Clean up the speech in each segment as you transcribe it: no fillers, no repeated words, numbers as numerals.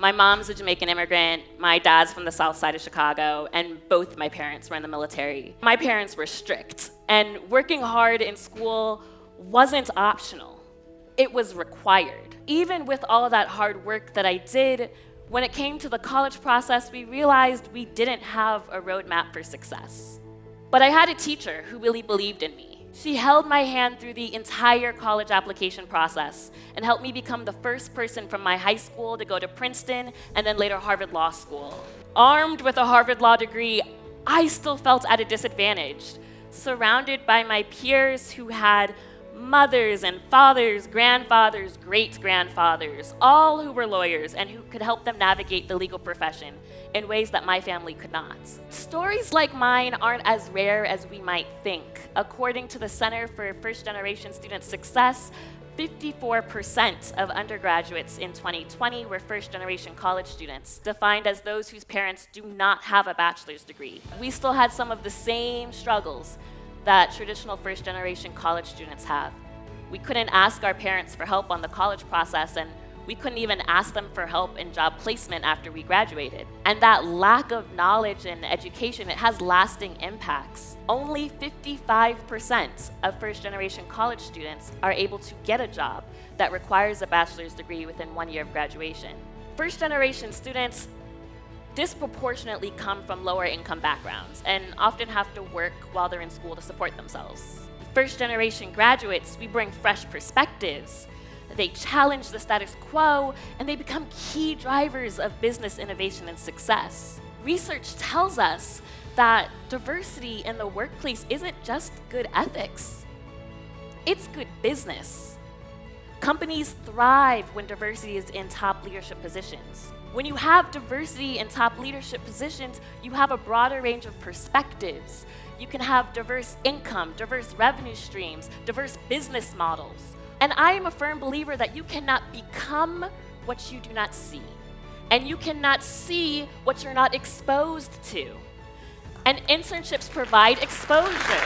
My mom's a Jamaican immigrant, my dad's from the south side of Chicago, and both my parents were in the military. My parents were strict, and working hard in school wasn't optional. It was required. Even with all of that hard work that I did, when it came to the college process, we realized we didn't have a roadmap for success. But I had a teacher who really believed in me. She held my hand through the entire college application process and helped me become the first person from my high school to go to Princeton and then later Harvard Law School. Armed with a Harvard Law degree, I still felt at a disadvantage, surrounded by my peers who had mothers and fathers, grandfathers, great-grandfathers, all who were lawyers and who could help them navigate the legal profession in ways that my family could not. Stories like mine aren't as rare as we might think. According to the Center for First-Generation Student Success, 54% of undergraduates in 2020 were first-generation college students, defined as those whose parents do not have a bachelor's degree. We still had some of the same struggles that traditional first-generation college students have. We couldn't ask our parents for help on the college process, and we couldn't even ask them for help in job placement after we graduated. And that lack of knowledge and education, it has lasting impacts. Only 55% of first-generation college students are able to get a job that requires a bachelor's degree within 1 year of graduation. First-generation students disproportionately come from lower income backgrounds and often have to work while they're in school to support themselves. First-generation graduates, we bring fresh perspectives. They challenge the status quo, and they become key drivers of business innovation and success. Research tells us that diversity in the workplace isn't just good ethics, it's good business. Companies thrive when diversity is in top leadership positions. When you have diversity in top leadership positions, you have a broader range of perspectives. You can have diverse income, diverse revenue streams, diverse business models. And I am a firm believer that you cannot become what you do not see. And you cannot see what you're not exposed to. And internships provide exposure.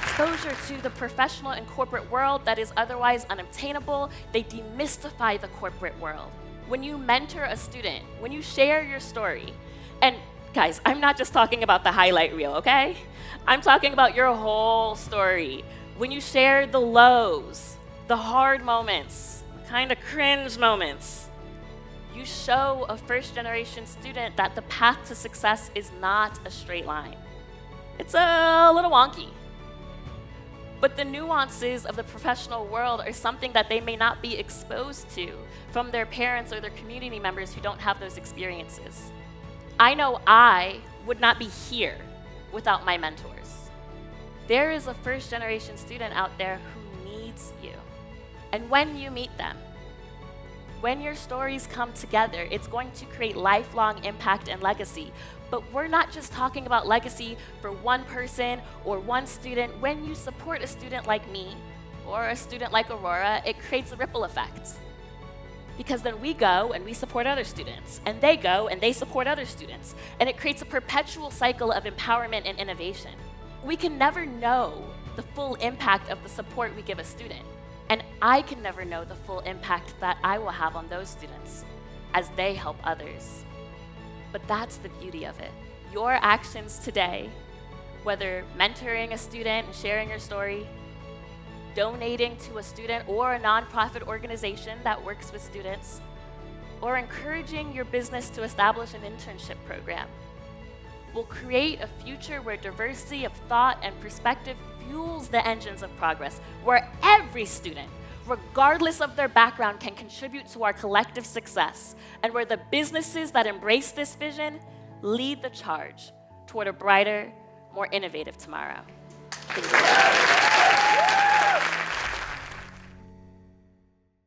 Exposure to the professional and corporate world that is otherwise unobtainable. They demystify the corporate world. When you mentor a student, when you share your story, and guys, I'm not just talking about the highlight reel, okay? I'm talking about your whole story. When you share the lows, the hard moments, kind of cringe moments, you show a first-generation student that the path to success is not a straight line. It's a little wonky. But the nuances of the professional world are something that they may not be exposed to from their parents or their community members who don't have those experiences. I know I would not be here without my mentors. There is a first-generation student out there who needs you. And when you meet them, when your stories come together, it's going to create lifelong impact and legacy. But we're not just talking about legacy for one person or one student. When you support a student like me or a student like Aurora, it creates a ripple effect. Because then we go and we support other students, and they go and they support other students, and it creates a perpetual cycle of empowerment and innovation. We can never know the full impact of the support we give a student, and I can never know the full impact that I will have on those students as they help others. But that's the beauty of it. Your actions today, whether mentoring a student and sharing your story, donating to a student or a nonprofit organization that works with students, or encouraging your business to establish an internship program, will create a future where diversity of thought and perspective fuels the engines of progress, where every student, regardless of their background, can contribute to our collective success, and where the businesses that embrace this vision lead the charge toward a brighter, more innovative tomorrow. Thank you.